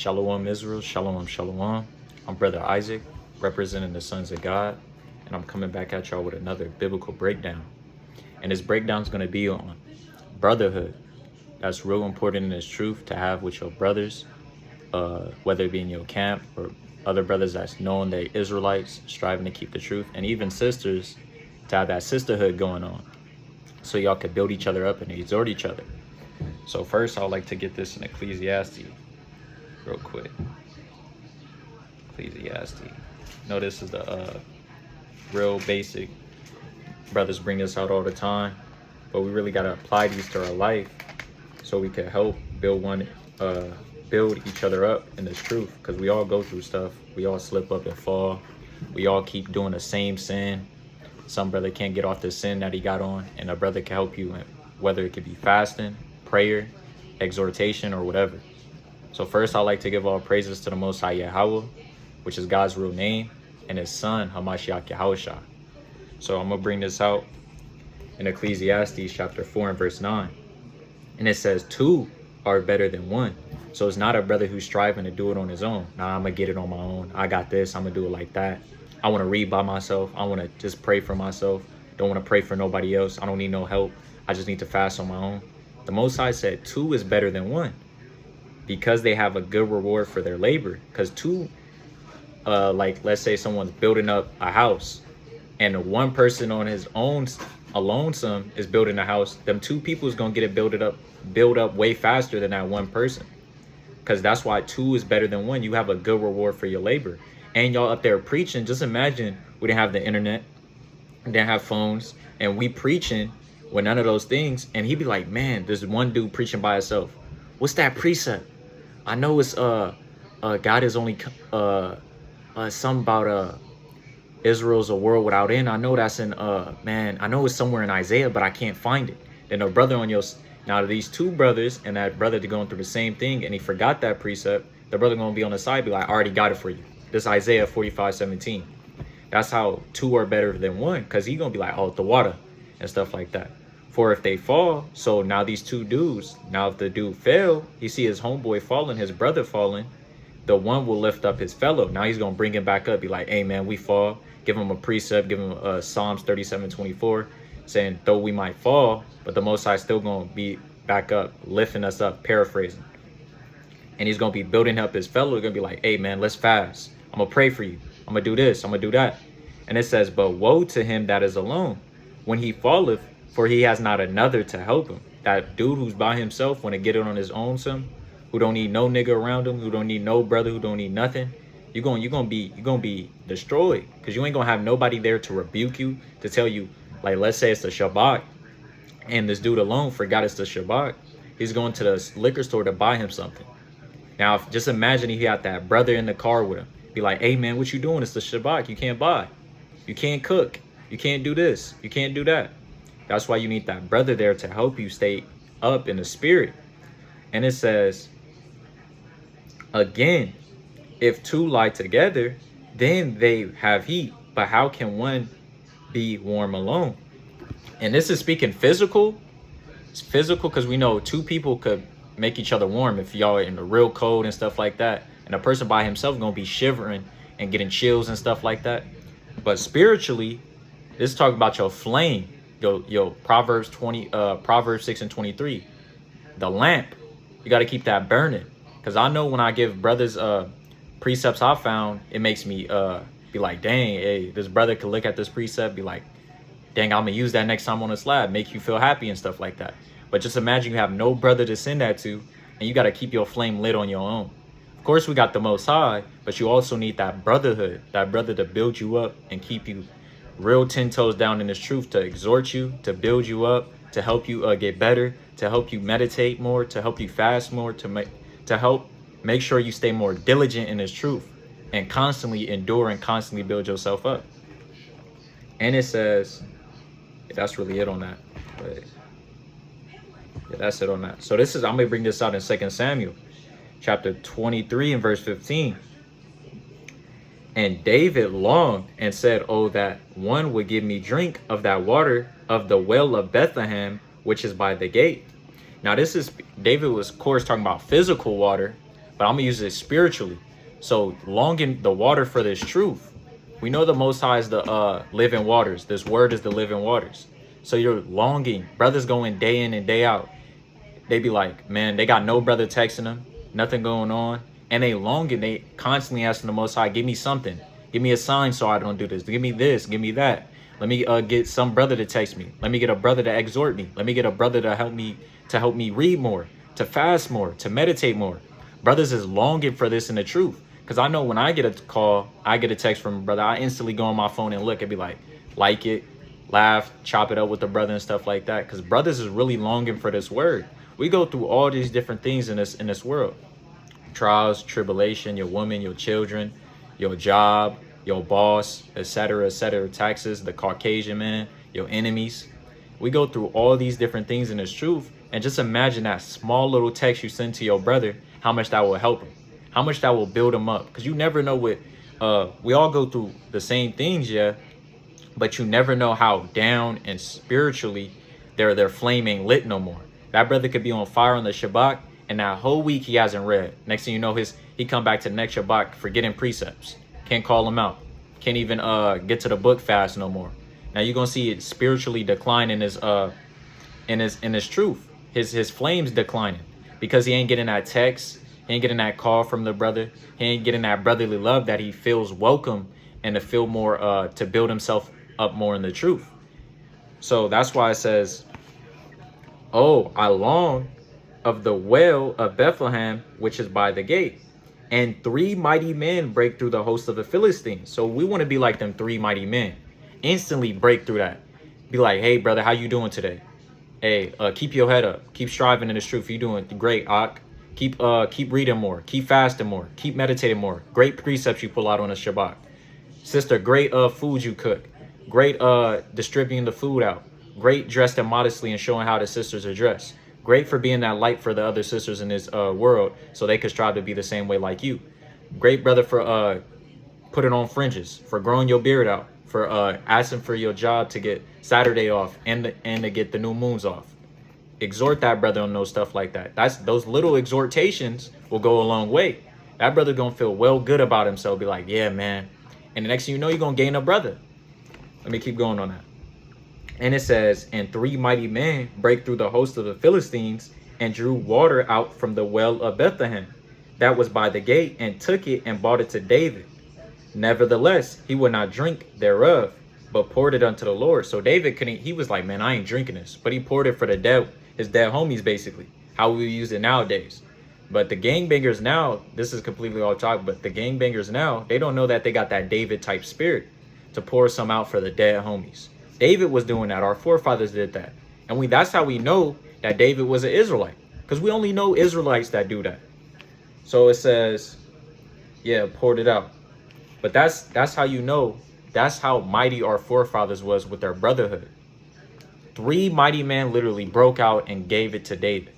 Shalom Israel, Shalom, Shalom. I'm Brother Isaac, representing the sons of God, and I'm coming back at y'all with another biblical breakdown. And this breakdown is going to be on brotherhood. That's real important in this truth to have with your brothers, whether it be in your camp or other brothers that's knowing they're Israelites, striving to keep the truth, and even sisters to have that sisterhood going on, so y'all could build each other up and exhort each other. So first, I'd like to get this in Ecclesiastes real quick. Ecclesiastes. No, this is the real basic. Brothers bring this out all the time, but we really got to apply these to our life so we can help build each other up in this truth, because we all go through stuff. We all slip up and fall. We all keep doing the same sin. Some brother can't get off the sin that he got on, and a brother can help you, whether it could be fasting, prayer, exhortation, or whatever. So first, I'd like to give all praises to the Most High Yahweh, which is God's real name, and his son, Hamashiach Yahushua. So I'm going to bring this out in Ecclesiastes chapter 4 and verse 9. And it says, two are better than one. So it's not a brother who's striving to do it on his own. Nah, I'm going to get it on my own. I got this. I'm going to do it like that. I want to read by myself. I want to just pray for myself. Don't want to pray for nobody else. I don't need no help. I just need to fast on my own. The Most High said two is better than one, because they have a good reward for their labor. Because two, like let's say someone's building up a house, and one person on his own alone is building a house, them two people is gonna get it build up way faster than that one person. Because that's why two is better than one. You have a good reward for your labor. And y'all up there preaching, just imagine we didn't have the internet, we didn't have phones, and we preaching with none of those things, and he'd be like, man, there's one dude preaching by himself. What's that precept? I know it's God is only something about Israel's a world without end. I know that's in man, I know it's somewhere in Isaiah, but I can't find it. Then a brother on your, now these two brothers and that brother, they're going through the same thing, and he forgot that precept. The brother gonna be on the side, be like, I already got it for you. This Isaiah 45:17. That's how two are better than one, because he gonna be like, oh, the water and stuff like that. For if they fall, so now these two dudes, now if the dude fell, he see his homeboy falling, his brother falling, the one will lift up his fellow. Now he's going to bring him back up, be like, hey man, we fall. Give him a precept, give him Psalms 37:24, saying, though we might fall, but the Most High still going to be back up, lifting us up, paraphrasing. And he's going to be building up his fellow. He's going to be like, hey man, let's fast. I'm going to pray for you. I'm going to do this. I'm going to do that. And it says, but woe to him that is alone when he falleth, for he has not another to help him. That dude who's by himself, want to get it on his own, who don't need no nigga around him, who don't need no brother, who don't need nothing, you're gonna be destroyed, because you ain't gonna have nobody there to rebuke you, to tell you, like let's say it's the Shabbat, and this dude alone forgot it's the Shabbat. He's going to the liquor store to buy him something. Now just imagine if he had that brother in the car with him, be like, hey man, what you doing? It's the Shabbat. You can't buy, you can't cook, you can't do this, you can't do that. That's why you need that brother there to help you stay up in the spirit. And it says, again, if two lie together, then they have heat. But how can one be warm alone? And this is speaking physical. It's physical because we know two people could make each other warm if y'all are in the real cold and stuff like that. And a person by himself is going to be shivering and getting chills and stuff like that. But spiritually, this is talking about your flame. Yo, Proverbs 6:23, the lamp, you got to keep that burning. Because I know when I give brothers precepts I found, it makes me be like, dang, hey, this brother could look at this precept, be like, dang, I'm gonna use that next time on the slab, make you feel happy and stuff like that. But just imagine you have no brother to send that to, and you got to keep your flame lit on your own. Of course, we got the Most High, but you also need that brotherhood, that brother to build you up and keep you real 10 toes down in this truth, to exhort you, to build you up, to help you get better, to help you meditate more, to help you fast more, to help make sure you stay more diligent in this truth and constantly endure and constantly build yourself up. And it says, that's really it on that. But yeah, that's it on that. So this is, I'm gonna bring this out in 2 Samuel chapter 23 and verse 15. And David longed and said, oh, that one would give me drink of that water of the well of Bethlehem, which is by the gate. Now this is, David was of course talking about physical water, but I'm gonna use it spiritually. So longing the water for this truth. We know the Most High is the living waters. This word is the living waters. So you're longing. Brothers going day in and day out. They be like, man, they got no brother texting them, nothing going on. And they longing, they constantly asking the Most High, give me something. Give me a sign so I don't do this. Give me this, give me that. Let me get some brother to text me. Let me get a brother to exhort me. Let me get a brother to help me read more, to fast more, to meditate more. Brothers is longing for this in the truth. Because I know when I get a call, I get a text from a brother, I instantly go on my phone and look and be like it, laugh, chop it up with the brother and stuff like that. Because brothers is really longing for this word. We go through all these different things in this world. Trials, tribulation, your woman, your children, your job, your boss, etc., taxes, the Caucasian man, your enemies. We go through all these different things in this truth. And just imagine that small little text you send to your brother, how much that will help him, how much that will build him up. Because you never know what, we all go through the same things, yeah, but you never know how down and spiritually their flame ain't lit no more. That brother could be on fire on the Shabbat, and that whole week he hasn't read. Next thing you know, he come back to the next Shabbat forgetting precepts. Can't call him out. Can't even get to the book fast no more. Now you're gonna see it spiritually decline in his truth. His flames declining because he ain't getting that text. He ain't getting that call from the brother. He ain't getting that brotherly love that he feels welcome and to feel more to build himself up more in the truth. So that's why it says, oh, I long of the well of Bethlehem, which is by the gate. And 3 mighty men break through the host of the Philistines. So we want to be like them 3 mighty men. Instantly break through that. Be like, hey, brother, how you doing today? Hey, keep your head up. Keep striving in this truth. You doing great, Ak. Keep reading more. Keep fasting more. Keep meditating more. Great precepts you pull out on a Shabbat. Sister, great food you cook. Great distributing the food out. Great dressed and modestly and showing how the sisters are dressed. Great for being that light for the other sisters in this world so they could strive to be the same way like you. Great brother for putting on fringes, for growing your beard out, for asking for your job to get Saturday off and to get the new moons off. Exhort that brother on those stuff like that. Those little exhortations will go a long way. That brother gonna feel well good about himself. Be like, yeah, man. And the next thing you know, you're gonna gain a brother. Let me keep going on that. And it says, and 3 mighty men break through the host of the Philistines and drew water out from the well of Bethlehem that was by the gate, and took it and brought it to David. Nevertheless, he would not drink thereof, but poured it unto the Lord. So David he was like, man, I ain't drinking this. But he poured it for his dead homies, basically. How we use it nowadays. But the gangbangers now, this is completely off topic, but the gangbangers now, they don't know that they got that David type spirit to pour some out for the dead homies. David was doing that. Our forefathers did that. And that's how we know that David was an Israelite. Because we only know Israelites that do that. So it says, yeah, poured it out. But that's how you know, that's how mighty our forefathers was with their brotherhood. 3 mighty men literally broke out and gave it to David.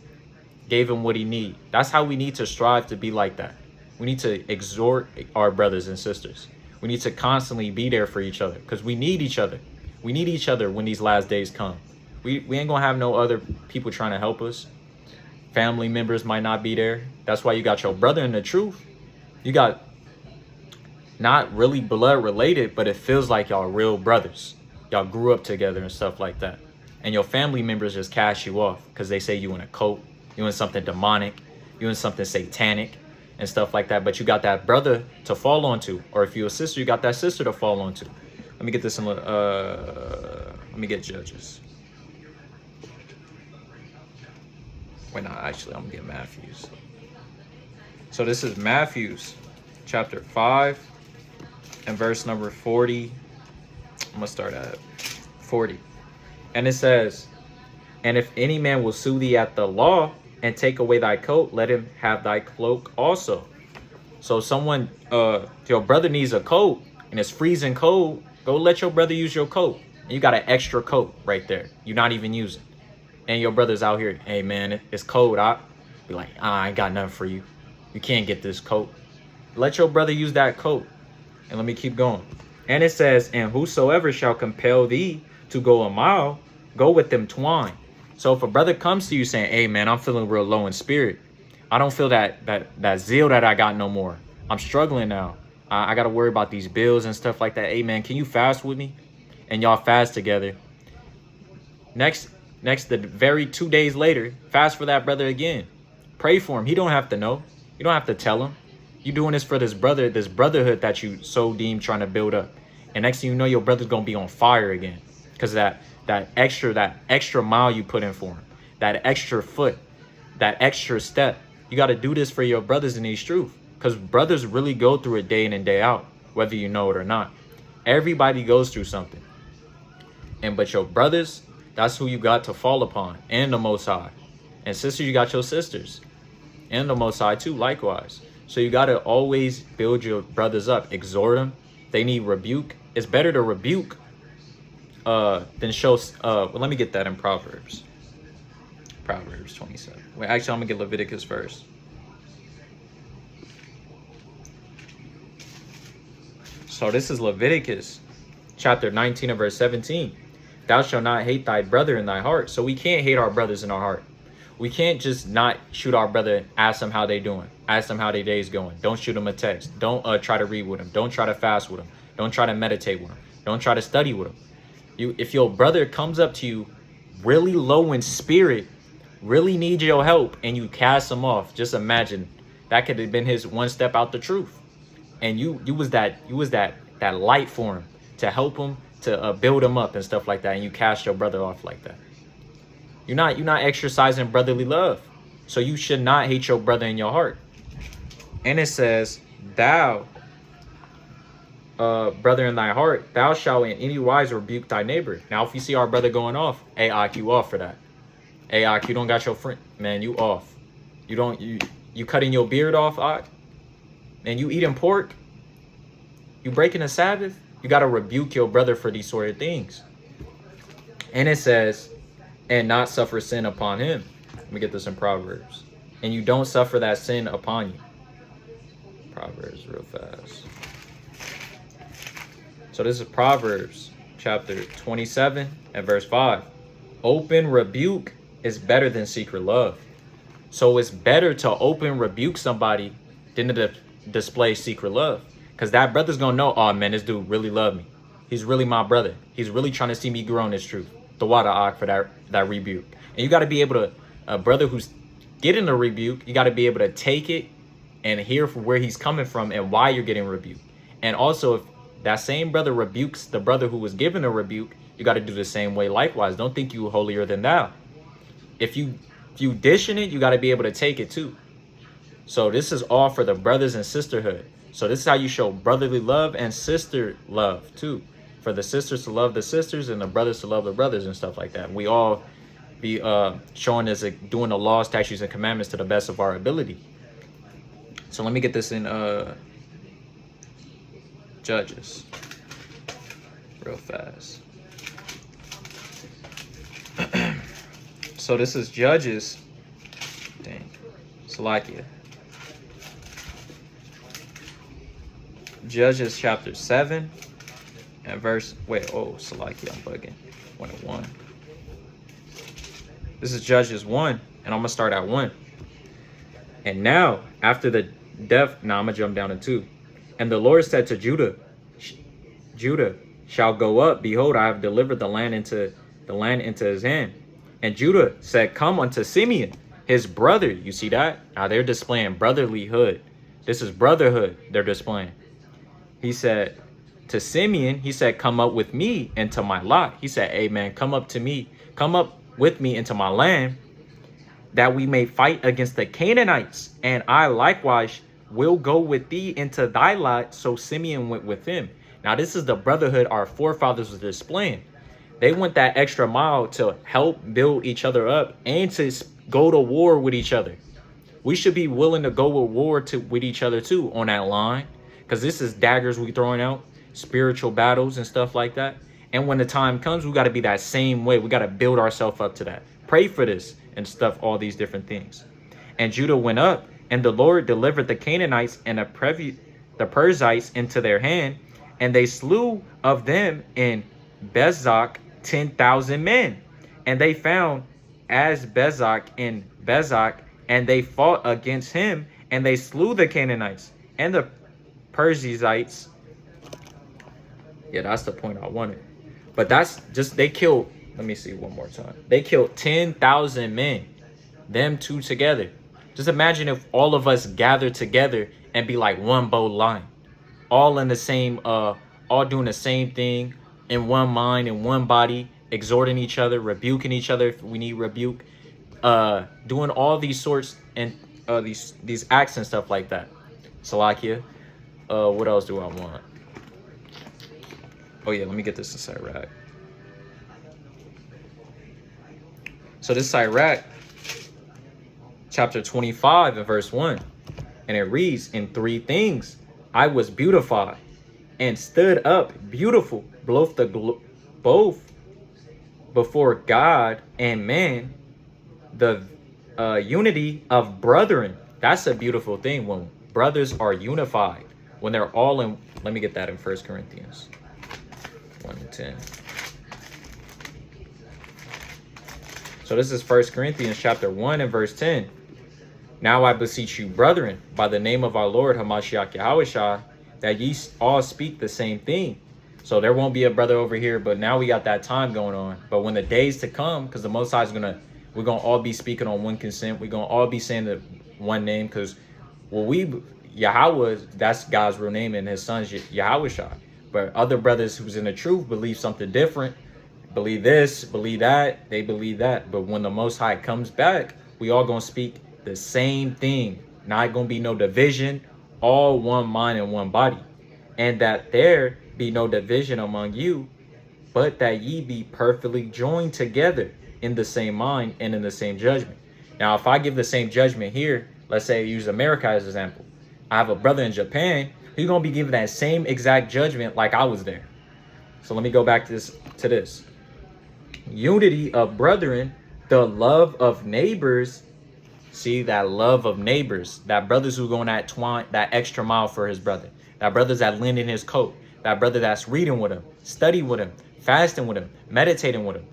Gave him what he needed. That's how we need to strive to be like that. We need to exhort our brothers and sisters. We need to constantly be there for each other because we need each other. We need each other when these last days come. We ain't gonna have no other people trying to help us. Family members might not be there. That's why you got your brother in the truth. You got not really blood related, but it feels like y'all real brothers. Y'all grew up together and stuff like that. And your family members just cast you off because they say you in a cult, you in something demonic, you in something satanic and stuff like that. But you got that brother to fall onto, or if you're a sister, you got that sister to fall onto. Let me get this in, let me get Judges. Wait, no, actually, I'm gonna get Matthews. So this is Matthews chapter 5 and verse number 40. I'm gonna start at 40. And it says, and if any man will sue thee at the law and take away thy coat, let him have thy cloak also. So someone, your brother needs a coat and it's freezing cold, go let your brother use your coat. And you got an extra coat right there. You're not even using. And your brother's out here, hey man, it's cold. I'll be like, I ain't got nothing for you. You can't get this coat. Let your brother use that coat. And let me keep going. And it says, and whosoever shall compel thee to go a mile, go with them twine. So if a brother comes to you saying, hey man, I'm feeling real low in spirit, I don't feel that zeal that I got no more. I'm struggling now. I got to worry about these bills and stuff like that. Hey, man, can you fast with me? And y'all fast together. Next, the very 2 days later, fast for that brother again. Pray for him. He don't have to know. You don't have to tell him. You doing this for this brother, this brotherhood that you so deem trying to build up. And next thing you know, your brother's going to be on fire again. Because that extra mile you put in for him, that extra foot, that extra step. You got to do this for your brothers in these truth. Because brothers really go through it day in and day out, whether you know it or not. Everybody goes through something. But your brothers, that's who you got to fall upon, and the Most High. And sisters, you got your sisters, and the Most High too, likewise. So you got to always build your brothers up, exhort them. They need rebuke. It's better to rebuke than show. Well, let me get that in Proverbs. Proverbs 27. Wait, actually, I'm gonna get Leviticus first. So this is Leviticus chapter 19 and verse 17. Thou shalt not hate thy brother in thy heart. So we can't hate our brothers in our heart. We can't just not shoot our brother, ask them how they doing, ask them how their day's going. Don't shoot them a text. Don't try to read with them. Don't try to fast with them. Don't try to meditate with them. Don't try to study with them. If your brother comes up to you really low in spirit, really needs your help, and you cast him off, just imagine that could have been his one step out the truth. And you was that light for him to help him, to build him up and stuff like that, and you cast your brother off like that. You're not exercising brotherly love. So you should not hate your brother in your heart. And it says, thou, brother in thy heart, thou shalt in any wise rebuke thy neighbor. Now, if you see our brother going off, hey, Ak, you off for that. Hey, Ak, you don't got your friend, man, you off. You cutting your beard off, Ak? And you eating pork? You breaking the Sabbath? You got to rebuke your brother for these sort of things. And it says, and not suffer sin upon him. Let me get this in Proverbs. And you don't suffer that sin upon you. Proverbs real fast. So this is Proverbs chapter 27 and verse 5. Open rebuke is better than secret love. So it's better to open rebuke somebody than to display secret love. Because that brother's going to know, oh, man, this dude really loved me. He's really my brother. He's really trying to see me grow in this truth. The water Ak for that rebuke. And you got to be able to, a brother who's getting a rebuke, you got to be able to take it and hear from where he's coming from and why you're getting rebuked. And also, if that same brother rebukes the brother who was given a rebuke, you got to do the same way likewise. Don't think you holier than thou. If you dishing it, you got to be able to take it too. So this is all for the brothers and sisterhood. So this is how you show brotherly love and sister love too. For the sisters to love the sisters and the brothers to love the brothers and stuff like that. We all be showing us doing the law, statutes, and commandments to the best of our ability. So let me get this in Judges real fast. So this is Judges. Dang. Salakia. Judges chapter 7 and verse, Salakia, I'm bugging. 101. This is Judges 1, and I'm going to start at 1. And now, after the death, I'm going to jump down to 2. And the Lord said to Judah, Judah shall go up. Behold, I have delivered the land into his hand. And Judah said, come unto Simeon, his brother. You see that? Now they're displaying brotherlyhood. This is brotherhood they're displaying. He said to Simeon, he said, come up with me into my lot. He said, hey, man, come up with me into my land, that we may fight against the Canaanites. And I likewise will go with thee into thy lot. So Simeon went with him. Now, this is the brotherhood our forefathers were displaying. They went that extra mile to help build each other up and to go to war with each other. We should be willing to go to war with each other, too, on that line. Because this is daggers we throwing out, spiritual battles and stuff like that. And when the time comes, we got to be that same way. We got to build ourselves up to that. Pray for this and stuff, all these different things. And Judah went up, and the Lord delivered the Canaanites and the Perizzites into their hand. And they slew of them in Bezek 10,000 men. And they found as Bezek And they fought against him, and they slew the Canaanites and the Perizzites. Yeah, that's the point I wanted. But that's just, they killed, let me see one more time. They killed 10,000 men, them two together. Just imagine if all of us gathered together and be like one bow line, all in the same, all doing the same thing, in one mind, in one body, exhorting each other, rebuking each other if we need rebuke, doing all these sorts and these acts and stuff like that. Salakia. What else do I want? Oh yeah, let me get this in Sirach. So this is Sirach, chapter 25 and verse 1. And it reads, in three things I was beautified and stood up beautiful, both before God and man, the unity of brethren. That's a beautiful thing when brothers are unified, when they're all in. Let me get that in 1 Corinthians 1:10. So this is 1 Corinthians chapter 1 and verse 10. Now I beseech you, brethren, by the name of our Lord Hamashiach Yahushua, that ye all speak the same thing. So there won't be a brother over here, but now we got that time going on. But when the days to come, because the Most High is we're gonna all be speaking on one consent. We're gonna all be saying the one name, because Yahweh, that's God's real name, and his son's Yahushua. But other brothers who's in the truth believe something different, believe this, believe that, they believe that. But when the Most High comes back, we all gonna speak the same thing. Not gonna be no division, all one mind and one body. And that there be no division among you, but that ye be perfectly joined together in the same mind and in the same judgment. Now, if I give the same judgment here, let's say I use America as an example. I have a brother in Japan, he's gonna be giving that same exact judgment like I was there. So let me go back to this. Unity of brethren, the love of neighbors. See, that love of neighbors, that brothers who going that extra mile for his brother, that brothers that lend in his coat, that brother that's reading with him, studying with him, fasting with him, meditating with him,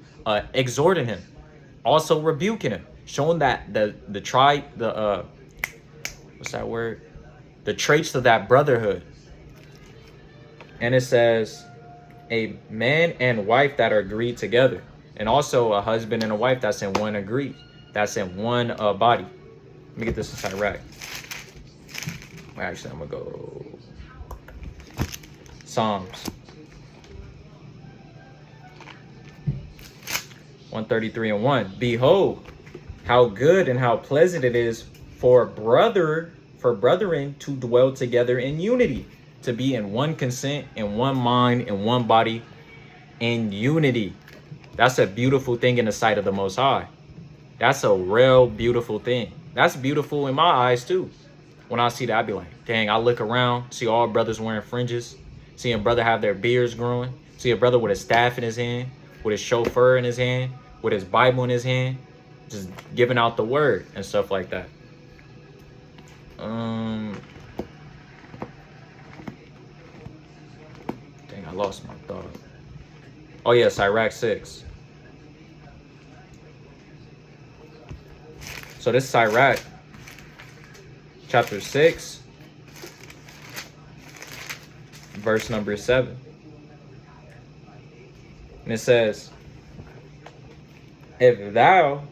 exhorting him, also rebuking him, showing that the what's that word? The traits of that brotherhood. And it says a man and wife that are agreed together, and also a husband and a wife that's in one agree, that's in one body. Let me get this in Sirach. Actually, I'm gonna go Psalms 133 and 1. Behold, how good and how pleasant it is for brethren to dwell together in unity, to be in one consent, in one mind, in one body, in unity. That's a beautiful thing in the sight of the Most High. That's a real beautiful thing. That's beautiful in my eyes too. When I see that, I be like, dang, I look around, see all brothers wearing fringes, see a brother have their beards growing, see a brother with a staff in his hand, with his chauffeur in his hand, with his Bible in his hand, just giving out the word and stuff like that. Dang, I lost my thought. Oh yeah, Sirach 6. So this is Sirach, chapter 6, verse number 7. And it says, if thou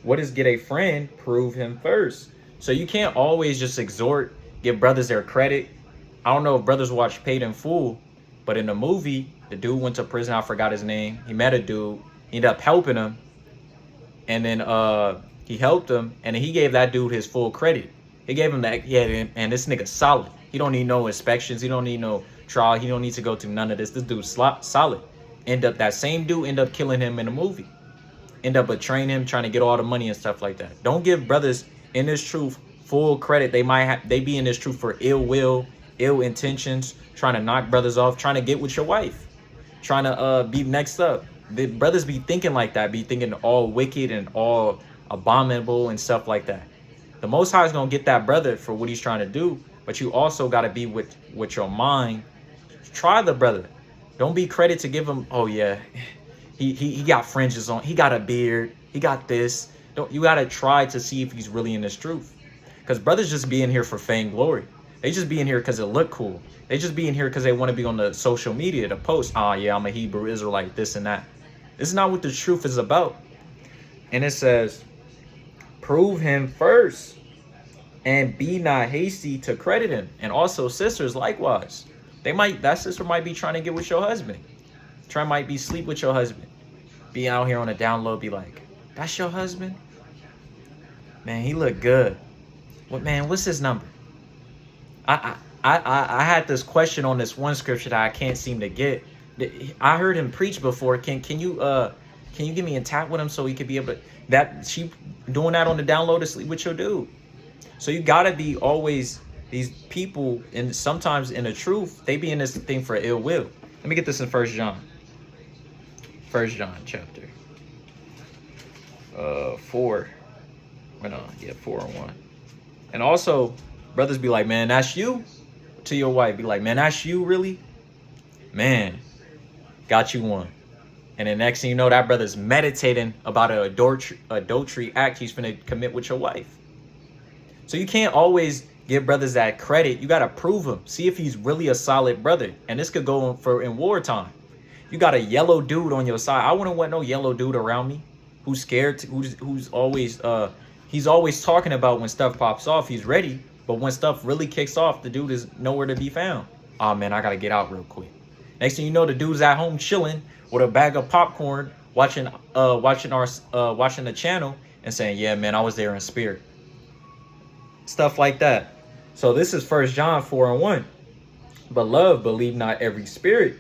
wouldest get a friend, prove him first. So you can't always just exhort, give brothers their credit. I don't know if brothers watch Paid in Full, but in the movie, the dude went to prison. I forgot his name. He met a dude, ended up helping him. And then he helped him, and he gave that dude his full credit. He gave him that, yeah, and this nigga solid. He don't need no inspections. He don't need no trial. He don't need to go through none of this. This dude's solid. That same dude end up killing him in the movie. End up betraying him, trying to get all the money and stuff like that. Don't give brothers in this truth full credit. They be in this truth for ill will, ill intentions, trying to knock brothers off, trying to get with your wife, trying to be next up. The brothers be thinking like that, be thinking all wicked and all abominable and stuff like that. The Most High is gonna get that brother for what he's trying to do, but you also got to be with your mind. Try the brother. Don't be credit to give him, oh yeah, he got fringes on, he got a beard, he got this. You gotta try to see if he's really in this truth. Because brothers just be in here for fame, glory. They just be in here because it look cool. They just be in here because they want to be on the social media to post, oh yeah, I'm a Hebrew Israelite, this and that. This is not what the truth is about. And it says, prove him first, and be not hasty to credit him. And also sisters likewise. That sister might be trying to get with your husband. Might be sleep with your husband. Be out here on the down low, be like, that's your husband? Man, he look good. What, man, what's his number? I had this question on this one scripture that I can't seem to get. I heard him preach before. Can you give me a tap with him so he could be able to, that she doing that on the down low to sleep with your dude. So you gotta be always, these people, and sometimes in the truth, they be in this thing for ill will. Let me get this in 1 John. 1 John chapter 4. No, yeah, 4 and 1. And also, brothers be like, man, that's you? To your wife, be like, man, that's you, really? Man, got you one. And the next thing you know, that brother's meditating about an adultery act he's finna commit with your wife. So you can't always give brothers that credit. You gotta prove him. See if he's really a solid brother. And this could go for in wartime. You got a yellow dude on your side. I wouldn't want no yellow dude around me who's scared, who's always he's always talking about when stuff pops off, he's ready. But when stuff really kicks off, the dude is nowhere to be found. Oh man, I gotta get out real quick. Next thing you know, the dude's at home chilling with a bag of popcorn, watching the channel and saying, yeah, man, I was there in spirit. Stuff like that. So this is 1 John 4 and 1. Beloved, believe not every spirit,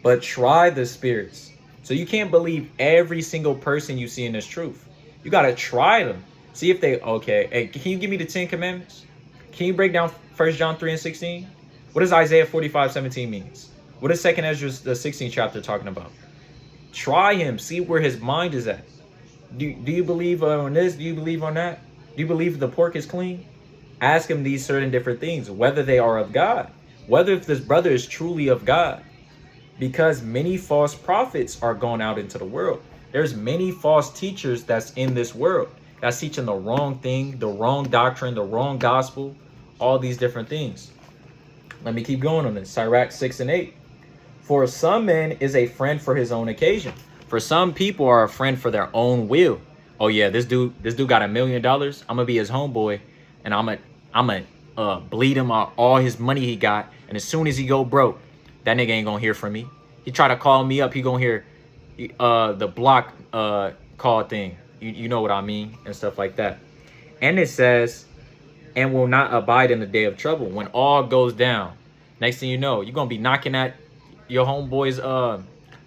but try the spirits. So you can't believe every single person you see in this truth. You got to try them. See if they, okay. Hey, can you give me the 10 commandments? Can you break down 1 John 3 and 16? What does Isaiah 45:17 means? What is 2nd Ezra, the 16th chapter, talking about? Try him. See where his mind is at. Do you believe on this? Do you believe on that? Do you believe the pork is clean? Ask him these certain different things, whether they are of God, whether if this brother is truly of God. Because many false prophets are going out into the world. There's many false teachers that's in this world that's teaching the wrong thing, the wrong doctrine, the wrong gospel, all these different things. Let me keep going on this. Sirach 6 and 8. For some men is a friend for his own occasion. For some people are a friend for their own will. Oh yeah, this dude got $1 million. I'm gonna be his homeboy, and I'm gonna bleed him out all his money he got. And as soon as he go broke, that nigga ain't gonna hear from me. He try to call me up, he gonna hear the block call thing. You know what I mean, and stuff like that. And it says, and will not abide in the day of trouble. When all goes down, next thing you know, you're gonna be knocking at your homeboy's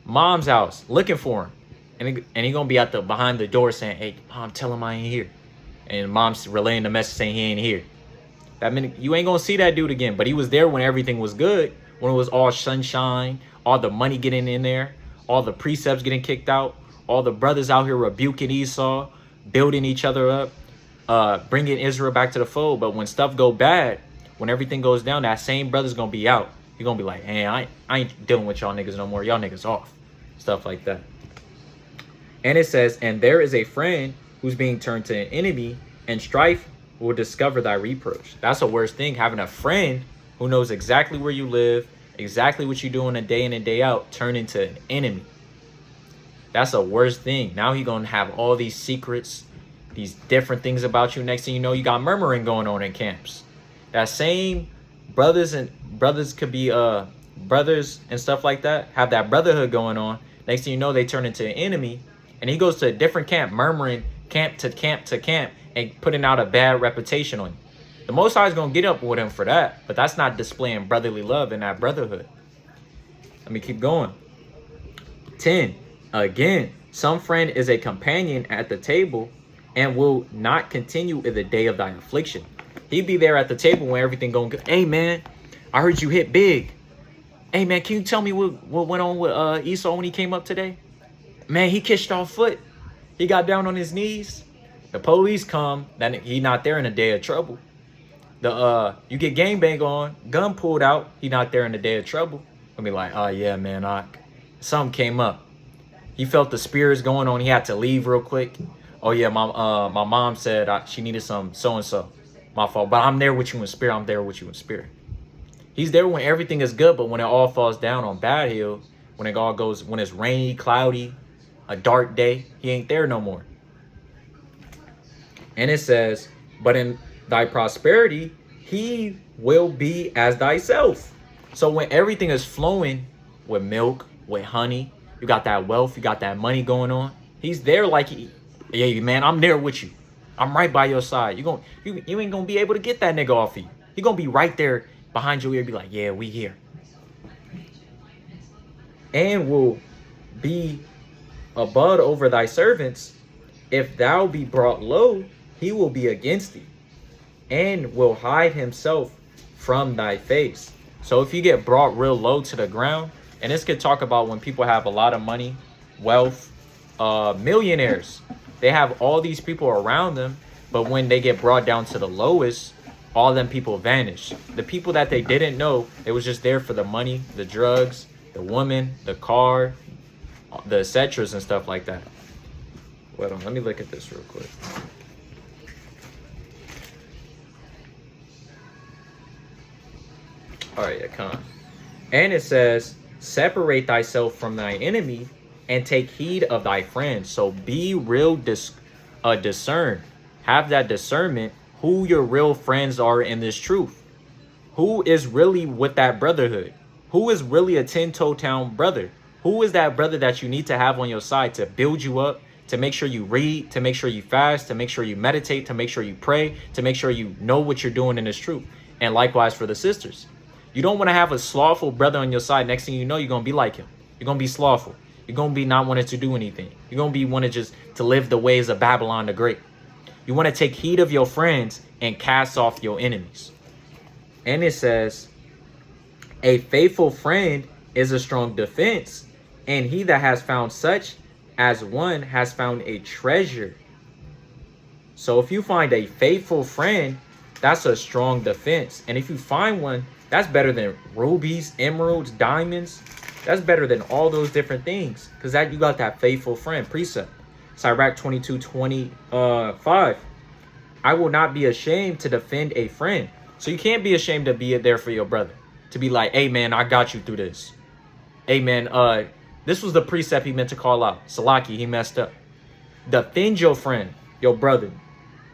mom's house looking for him, and he gonna be at the behind the door saying, hey mom, tell him I ain't here. And mom's relaying the message saying he ain't here. That means you ain't gonna see that dude again. But he was there when everything was good, when it was all sunshine, all the money getting in there, all the precepts getting kicked out, all the brothers out here rebuking Esau, building each other up, bringing Israel back to the fold. But when stuff go bad, when everything goes down, that same brother's gonna be out. He's gonna be like, hey, I ain't dealing with y'all niggas no more. Y'all niggas off. Stuff like that. And it says, and there is a friend who's being turned to an enemy, and strife will discover thy reproach. That's the worst thing, having a friend who knows exactly where you live, exactly what you doing a day in and day out, turn into an enemy. That's the worst thing. Now he gonna have all these secrets, these different things about you. Next thing you know, you got murmuring going on in camps. That same brothers could be brothers and stuff like that, have that brotherhood going on. Next thing you know, they turn into an enemy, and he goes to a different camp, murmuring camp to camp to camp, and putting out a bad reputation on you. The Most High is gonna get up with him for that, but that's not displaying brotherly love in that brotherhood. Let me keep going. 10. Again, some friend is a companion at the table and will not continue in the day of thy affliction. He be there at the table when everything going good. Hey man, I heard you hit big. Hey man, can you tell me what went on with Esau when he came up today? Man, he kissed off foot. He got down on his knees. The police come, then he not there in a day of trouble. You get gangbang on, gun pulled out, he not there in a day of trouble. I'll be like, oh yeah, man, something came up. He felt the spirits going on. He had to leave real quick. oh yeah, my mom said she needed some so and so. My fault, but I'm there with you in spirit. I'm there with you in spirit. He's there when everything is good, but when it all falls down on bad hill, when it all goes, when it's rainy, cloudy, a dark day, he ain't there no more. And it says, but in thy prosperity, he will be as thyself. So when everything is flowing with milk, with honey, you got that wealth, you got that money going on, he's there like, yeah, man, I'm there with you. I'm right by your side. You ain't gonna be able to get that nigga off of you. He gonna be right there behind your ear, be like, yeah, we here. And will be above over thy servants. If thou be brought low, he will be against thee, and will hide himself from thy face. So if you get brought real low to the ground, and this could talk about when people have a lot of money, wealth, millionaires, they have all these people around them, but when they get brought down to the lowest, all them people vanish. The people that they didn't know, it was just there for the money, the drugs, the woman, the car, the etc. and stuff like that. Wait on, let me look at this real quick. All right, yeah, come on. And it says, separate thyself from thy enemy and take heed of thy friends. So be real discern. Have that discernment who your real friends are in this truth. Who is really with that brotherhood? Who is really a 10-toe town brother? Who is that brother that you need to have on your side to build you up, to make sure you read, to make sure you fast, to make sure you meditate, to make sure you pray, to make sure you know what you're doing in this truth? And likewise for the sisters. You don't want to have a slothful brother on your side. Next thing you know, you're going to be like him. You're going to be slothful. You're going to be not wanting to do anything. You're going to be wanting just to live the ways of Babylon the Great. You want to take heed of your friends and cast off your enemies. And it says, a faithful friend is a strong defense, and he that has found such as one has found a treasure. So if you find a faithful friend, that's a strong defense. And if you find one, that's better than rubies, emeralds, diamonds. That's better than all those different things, because that you got that faithful friend precept. Sirach 22:25. I will not be ashamed to defend a friend. So you can't be ashamed to be there for your brother. To be like, hey man, I got you through this. Hey man, this was the precept he meant to call out. Salaki, he messed up. Defend your friend, your brother.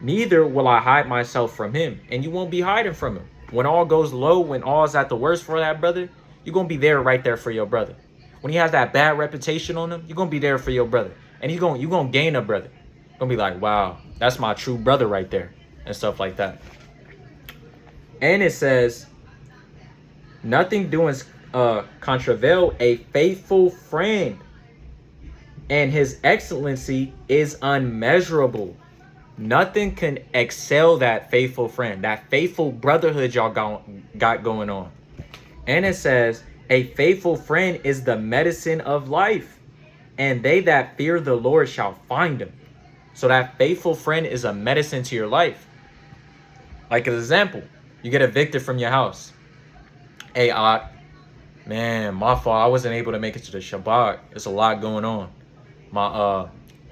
Neither will I hide myself from him. And you won't be hiding from him. When all goes low, when all is at the worst for that brother, you're going to be there right there for your brother. When he has that bad reputation on him, you're going to be there for your brother. And you're going to gain a brother. You're going to be like, wow, that's my true brother right there. And stuff like that. And it says, nothing doing contravel a faithful friend, and his excellency is unmeasurable. Nothing can excel that faithful friend, that faithful brotherhood y'all got going on. And it says, a faithful friend is the medicine of life, and they that fear the Lord shall find him. So that faithful friend is a medicine to your life. Like an example, you get evicted from your house. Hey, man, my fault. I wasn't able to make it to the Shabbat. There's a lot going on.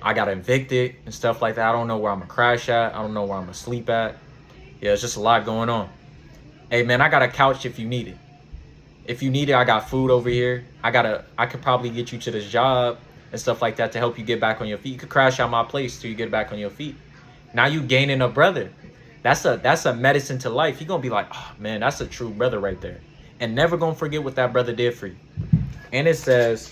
I got evicted and stuff like that. I don't know where I'm gonna crash at. I don't know where I'm gonna sleep at. Yeah, it's just a lot going on. Hey man, I got a couch if you need it. If you need it, I got food over here. I could probably get you to this job and stuff like that to help you get back on your feet. You could crash out my place till you get back on your feet. Now you gaining a brother. That's a medicine to life. You're gonna be like, oh man, that's a true brother right there. And never gonna forget what that brother did for you. And it says,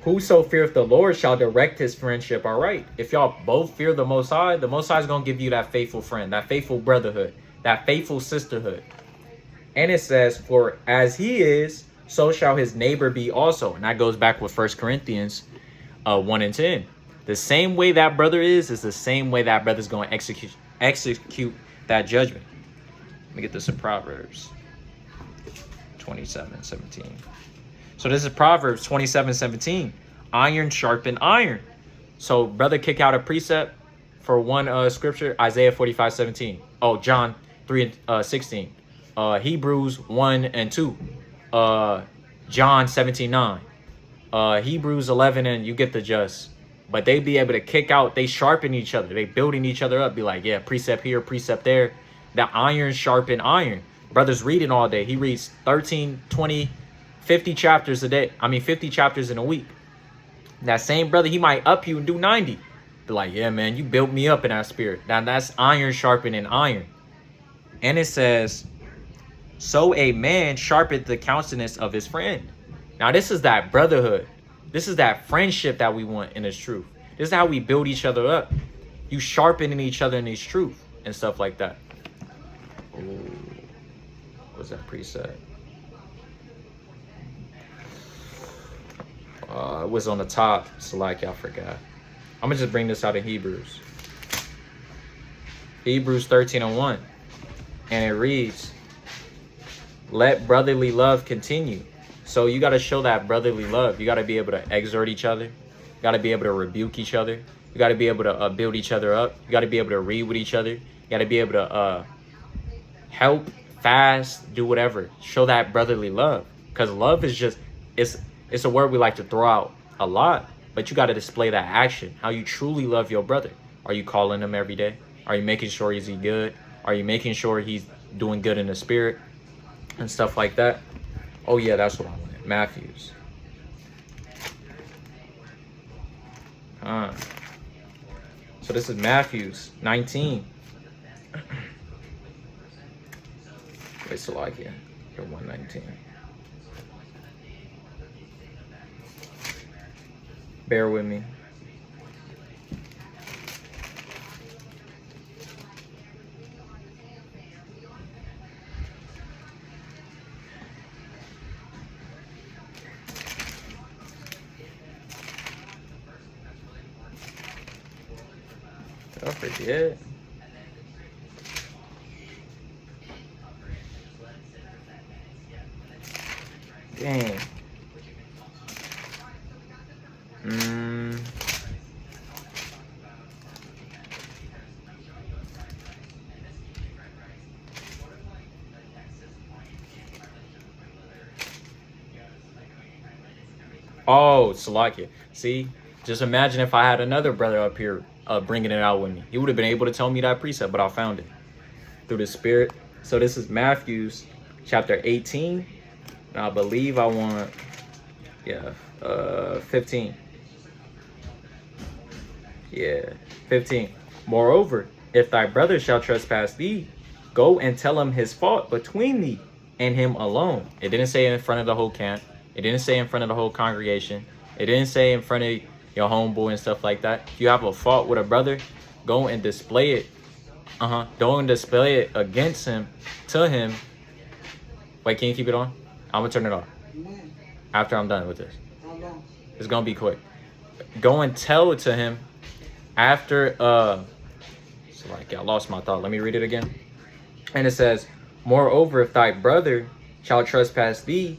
whoso feareth the Lord shall direct his friendship aright. If y'all both fear the Most High is going to give you that faithful friend, that faithful brotherhood, that faithful sisterhood. And it says, for as he is, so shall his neighbor be also. And that goes back with 1 Corinthians 1 and 10. The same way that brother is the same way that brother's going to execute that judgment. Let me get this in Proverbs 27:17. So this is Proverbs 27:17. Iron sharpen iron. So brother kick out a precept for one scripture, Isaiah 45:17. Oh, John 3:16. Hebrews 1 and 2. John 17:9. Hebrews 11 and you get the just. But they be able to kick out, they sharpen each other. They building each other up. Be like, yeah, precept here, precept there. That iron sharpen iron. Brother's reading all day. He reads 13, 20, 50 chapters a day. 50 chapters in a week. That same brother, he might up you and do 90. Be like, yeah, man, you built me up in that spirit. Now that's iron sharpening iron. And it says, so a man sharpened the countenance of his friend. Now this is that brotherhood. This is that friendship that we want in this truth. This is how we build each other up. You sharpening each other in this truth and stuff like that. Ooh, what's that precept? It was on the top, so like I forgot. I'm gonna just bring this out of Hebrews. Hebrews 13:1. And it reads, let brotherly love continue. So you got to show that brotherly love. You got to be able to exhort each other. You got to be able to rebuke each other. You got to be able to build each other up. You got to be able to read with each other. You got to be able to help, fast, do whatever. Show that brotherly love. Because love is just, it's a word we like to throw out a lot. But you got to display that action. How you truly love your brother. Are you calling him every day? Are you making sure he's good? Are you making sure he's doing good in the spirit? And stuff like that. Oh yeah, that's what I wanted. Matthews. So this is Matthews 19. Wait, so like here. 119. Bear with me. I forget. Dang. Oh, Salakia. See, just imagine if I had another brother up here bringing it out with me. He would have been able to tell me that precept, but I found it through the Spirit. So this is Matthews chapter 18. And I believe I want, 15. Yeah, 15. Moreover, if thy brother shall trespass thee, go and tell him his fault between thee and him alone. It didn't say in front of the whole camp. It didn't say in front of the whole congregation. It didn't say in front of your homeboy and stuff like that. If you have a fault with a brother, go and display it. Don't display it against him, to him. Wait, can you keep it on? I'm gonna turn it off after I'm done with this. It's gonna be quick. Go and tell it to him after. So like I lost my thought. Let me read it again. And it says, moreover, if thy brother shall trespass thee,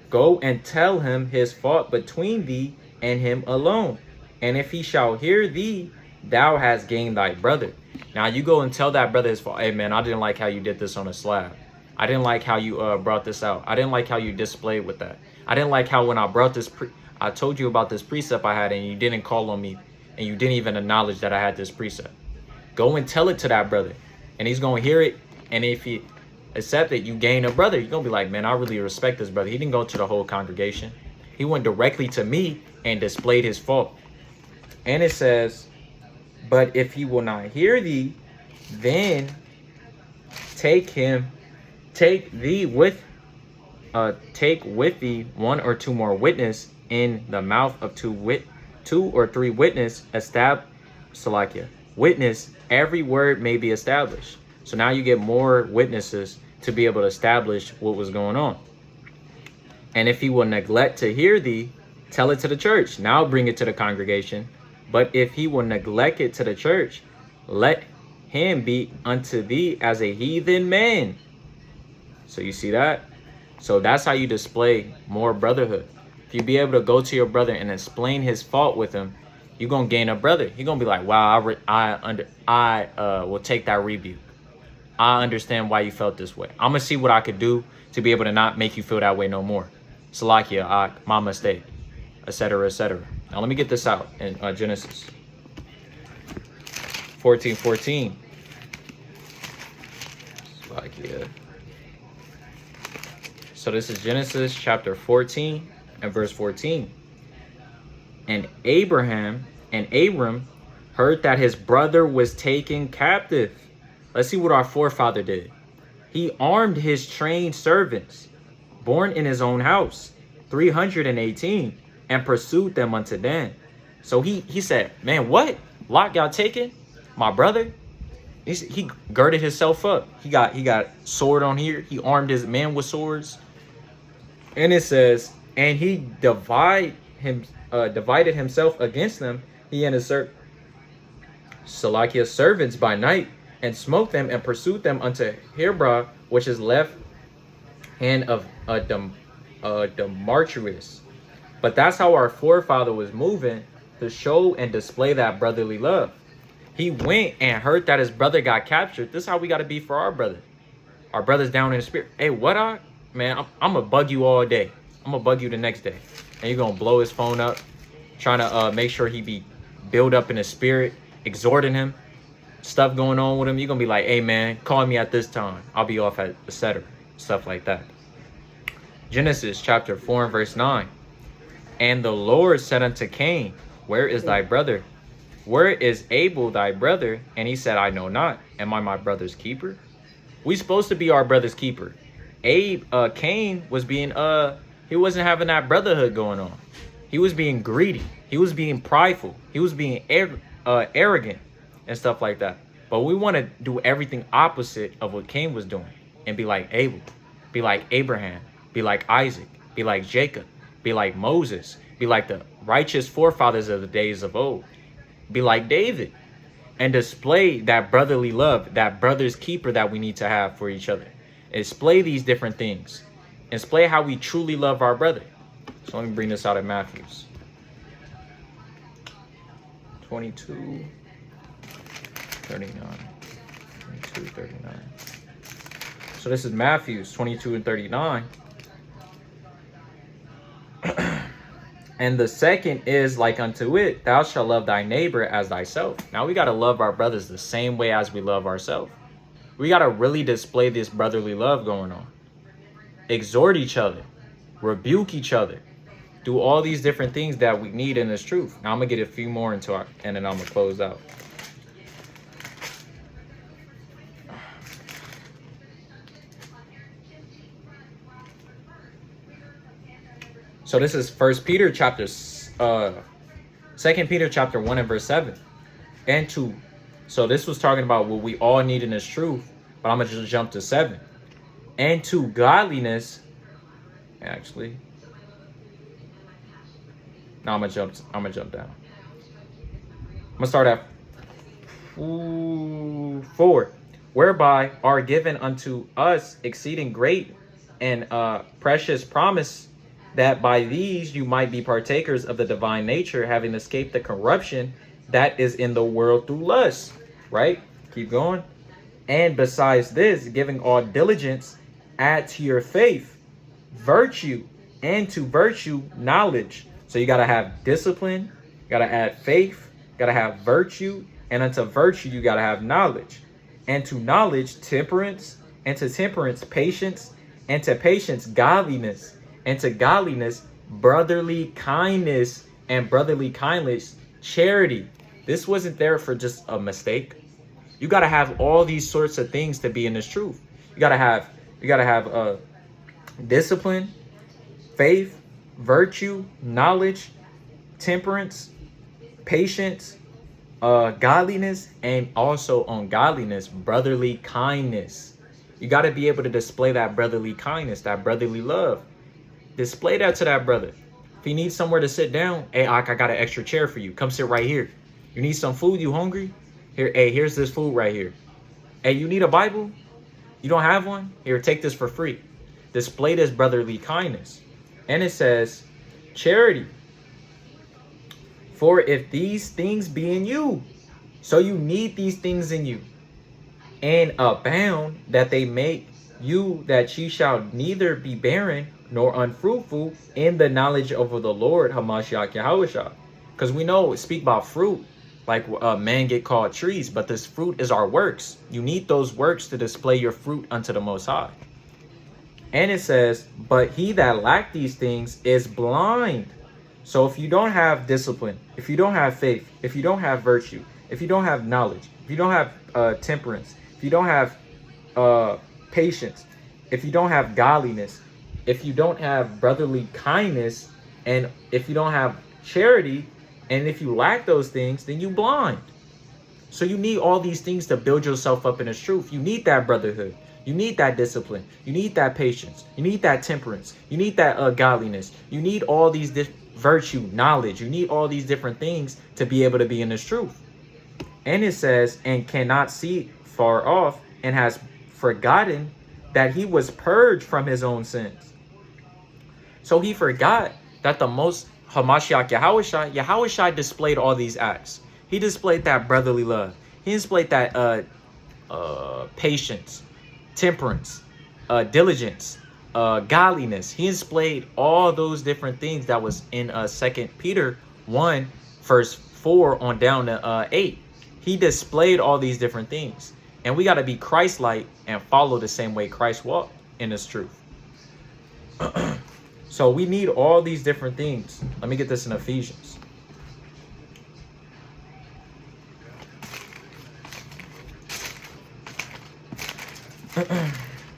go and tell him his fault between thee and him alone. And if he shall hear thee, thou hast gained thy brother. Now you go and tell that brother his fault. Hey man, I didn't like how you did this on a slab. I didn't like how you brought this out. I didn't like how you displayed with that. I didn't like how when I brought this, I told you about this precept I had and you didn't call on me and you didn't even acknowledge that I had this precept. Go and tell it to that brother and he's going to hear it. And if he accept it, you gain a brother. You're going to be like, man, I really respect this brother. He didn't go to the whole congregation. He went directly to me and displayed his fault. And it says, but if he will not hear thee, then take with thee one or two more witness in the mouth of two or three witness witness, every word may be established. So now you get more witnesses to be able to establish what was going on. And if he will neglect to hear thee, tell it to the church. Now bring it to the congregation. But if he will neglect it to the church, let him be unto thee as a heathen man. So you see that? So that's how you display more brotherhood. If you be able to go to your brother and explain his fault with him, you're going to gain a brother. You're going to be like, wow, I will take that rebuke. I understand why you felt this way. I'm going to see what I could do to be able to not make you feel that way no more. Salakia, my mistake, etc., etc. Now let me get this out in Genesis 14:14. So this is Genesis chapter 14 and verse 14. And Abram heard that his brother was taken captive. Let's see what our forefather did. He armed his trained servants, born in his own house, 318, and pursued them unto Dan. So he said, man, what? Lot got taken? My brother? He girded himself up. He got sword on here. He armed his men with swords. And it says, and he divided himself against them, he and his servants by night, and smote them and pursued them unto Hebron, which is left hand of Demetrius. But that's how our forefather was moving to show and display that brotherly love. He went and heard that his brother got captured. This is how we got to be for our brother. Our brother's down in the spirit. Hey, what man, I'm going to bug you all day. I'm going to bug you the next day. And you're going to blow his phone up, trying to make sure he be built up in his spirit, exhorting him, stuff going on with him. You're going to be like, hey, man, call me at this time. I'll be off at etc. Stuff like that. Genesis chapter 4 and verse 9. And the Lord said unto Cain, where is thy brother? Where is Abel thy brother? And he said, I know not. Am I my brother's keeper? We supposed to be our brother's keeper. Cain was being, he wasn't having that brotherhood going on. He was being greedy. He was being prideful. He was being arrogant and stuff like that. But we want to do everything opposite of what Cain was doing and be like Abel, be like Abraham, be like Isaac, be like Jacob, be like Moses, be like the righteous forefathers of the days of old, be like David, and display that brotherly love, that brother's keeper that we need to have for each other. Display these different things. Display how we truly love our brother. So let me bring this out of Matthews 22:39. 22:39. So this is Matthews 22 and 39. And the second is like unto it, thou shalt love thy neighbor as thyself. Now we got to love our brothers the same way as we love ourselves. We got to really display this brotherly love going on. Exhort each other. Rebuke each other. Do all these different things that we need in this truth. Now I'm going to get a few more into it, and then I'm going to close out. So this is 2 Peter chapter 1 and verse 7. And 2. So this was talking about what we all need in this truth, but I'm going to just jump to 7. And to godliness, actually. No, I'm gonna jump down. I'm gonna start at 4. Whereby are given unto us exceeding great and precious promise, that by these you might be partakers of the divine nature, having escaped the corruption that is in the world through lust. Right? Keep going. And besides this, giving all diligence, add to your faith virtue, and to virtue knowledge. So you got to have discipline, you got to add faith, you got to have virtue, and unto virtue you got to have knowledge, and to knowledge temperance, and to temperance patience, and to patience godliness, and to godliness brotherly kindness, and brotherly kindness charity. This wasn't there for just a mistake. You got to have all these sorts of things to be in this truth. You got to have discipline, faith, virtue, knowledge, temperance, patience, godliness, and also on godliness, brotherly kindness. You got to be able to display that brotherly kindness, that brotherly love. Display that to that brother. If he needs somewhere to sit down, hey, I got an extra chair for you. Come sit right here. You need some food? You hungry? Here, hey, here's this food right here. Hey, you need a Bible? You don't have one? Here, take this for free. Display this brotherly kindness. And it says, charity. For if these things be in you, so you need these things in you, and abound, that they make you that ye shall neither be barren nor unfruitful in the knowledge of the Lord Hamashiach Yahushua. Because we know speak about fruit, like men get called trees, but this fruit is our works. You need those works to display your fruit unto the Most High. And it says, but he that lack these things is blind. So if you don't have discipline, if you don't have faith, if you don't have virtue, if you don't have knowledge, if you don't have temperance, if you don't have patience, if you don't have godliness, if you don't have brotherly kindness, and if you don't have charity, and if you lack those things, then you blind. So you need all these things to build yourself up in this truth. You need that brotherhood. You need that discipline. You need that patience. You need that temperance. You need that godliness. You need all these virtue, knowledge. You need all these different things to be able to be in this truth. And it says, and cannot see far off, and has forgotten that he was purged from his own sins. So he forgot that the most Hamashiach Yahushua displayed all these acts. He displayed that brotherly love. He displayed that patience, temperance, diligence, godliness. He displayed all those different things that was in 2 Peter 1, verse 4 on down to 8. He displayed all these different things. And we got to be Christ-like and follow the same way Christ walked in this truth. So we need all these different things. Let me get this in Ephesians.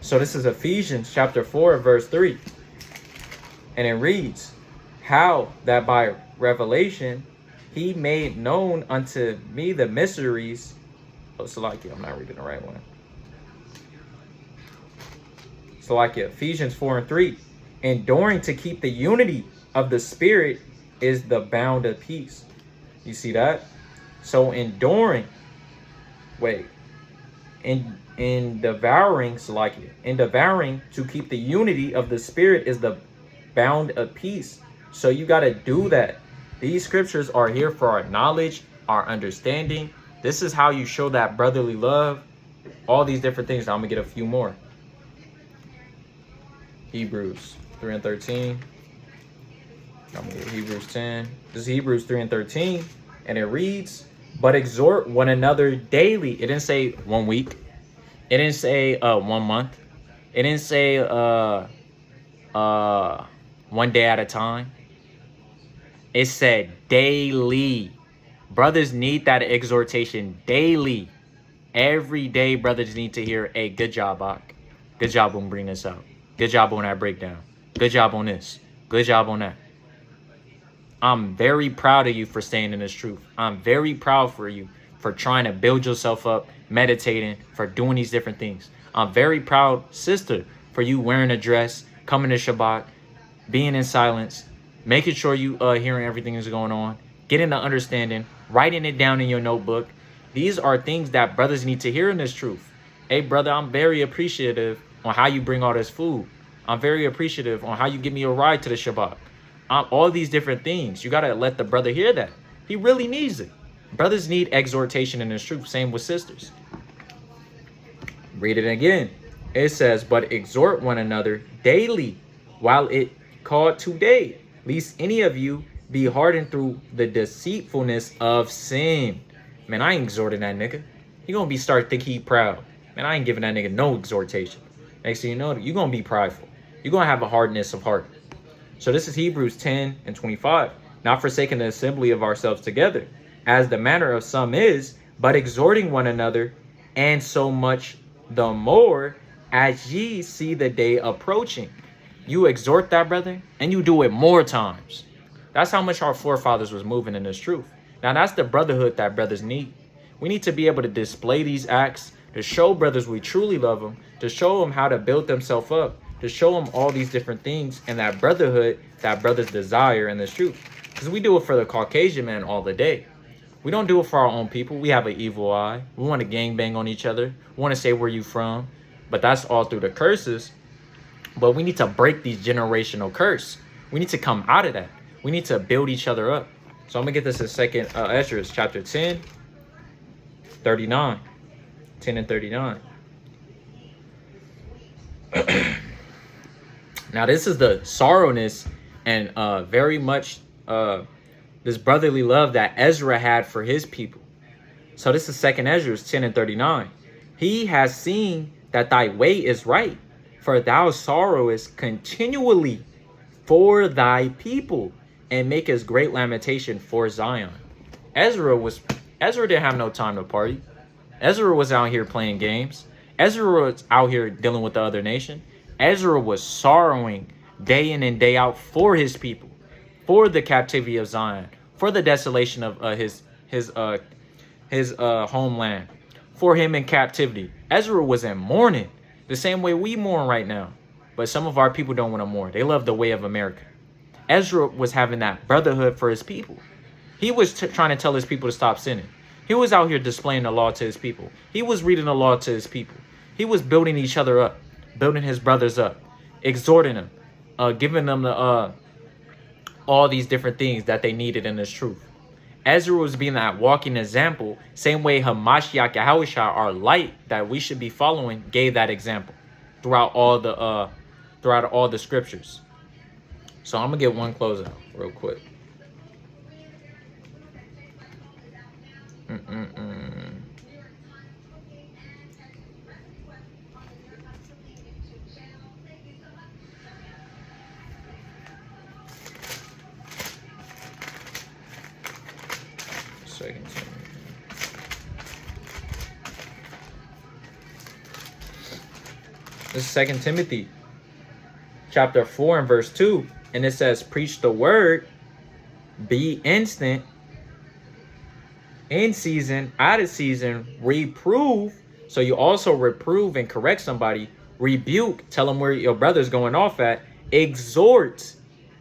So this is Ephesians chapter 4, verse 3. And it reads, how that by revelation he made known unto me the mysteries. Oh, Salakia, I'm not reading the right one. Salakia, Ephesians 4 and 3. Enduring to keep the unity of the Spirit is the bound of peace. You see that? So enduring, in devouring to keep the unity of the Spirit is the bound of peace. So you got to do that. These scriptures are here for our knowledge, our understanding. This is how you show that brotherly love. All these different things. Now I'm going to get a few more. Hebrews 3 and 13. I'm going to get Hebrews 10. This is Hebrews 3 and 13. And it reads, but exhort one another daily. It didn't say 1 week. It didn't say 1 month. It didn't say 1 day at a time. It said daily. Brothers need that exhortation daily. Every day, brothers need to hear, hey, good job, Ak. Good job on bringing this out. Good job on that breakdown. Good job on this. Good job on that. I'm very proud of you for staying in this truth. I'm very proud for you for trying to build yourself up, meditating, for doing these different things. I'm very proud, sister, for you wearing a dress, coming to Shabbat, being in silence, making sure you hearing everything that's going on, getting the understanding, writing it down in your notebook. These are things that brothers need to hear in this truth. Hey, brother, I'm very appreciative on how you bring all this food. I'm very appreciative on how you give me a ride to the Shabbat. All these different things. You got to let the brother hear that. He really needs it. Brothers need exhortation in this truth. Same with sisters. Read it again. It says, but exhort one another daily while it called today, lest any of you be hardened through the deceitfulness of sin. Man, I ain't exhorting that nigga. He gonna be start think he proud. Man, I ain't giving that nigga no exhortation. Next thing you know, you gonna be prideful. You're gonna have a hardness of heart. So this is Hebrews 10 and 25. Not forsaking the assembly of ourselves together, as the manner of some is, but exhorting one another, and so much the more as ye see the day approaching. You exhort that, brother, and you do it more times. That's how much our forefathers was moving in this truth. Now, that's the brotherhood that brothers need. We need to be able to display these acts, to show brothers we truly love them, to show them how to build themselves up, to show them all these different things and that brotherhood that brothers desire in this truth. Because we do it for the Caucasian man all the day. We don't do it for our own people. We have an evil eye. We want to gangbang on each other. We want to say where you from. But that's all through the curses. But we need to break these generational curse. We need to come out of that. We need to build each other up. So I'm going to get this in second Ezra, chapter 10, 39. 10 and 39. Now, this is the sorrowness and very much the this brotherly love that Ezra had for his people. So this is 2nd Ezra 10 and 39. He has seen that thy way is right, for thou sorrowest continually for thy people, and makest great lamentation for Zion. Ezra didn't have no time to party. Ezra was out here playing games. Ezra was out here dealing with the other nation. Ezra was sorrowing day in and day out for his people, for the captivity of Zion, for the desolation of his homeland, for him in captivity. Ezra was in mourning, the same way we mourn right now. But some of our people don't want to mourn. They love the way of America. Ezra was having that brotherhood for his people. He was trying to tell his people to stop sinning. He was out here displaying the law to his people. He was reading the law to his people. He was building each other up, building his brothers up, exhorting them, giving them the all these different things that they needed in this truth. Ezra was being that walking example, same way Hamashiach Yahushua, our light that we should be following, gave that example throughout all the scriptures. So I'm gonna get one closeout real quick. Second Timothy. This is 2 Timothy chapter 4 and verse 2. And it says, preach the word, be instant, in season, out of season, reprove. So you also reprove and correct somebody, rebuke, tell them where your brother's going off at, exhort.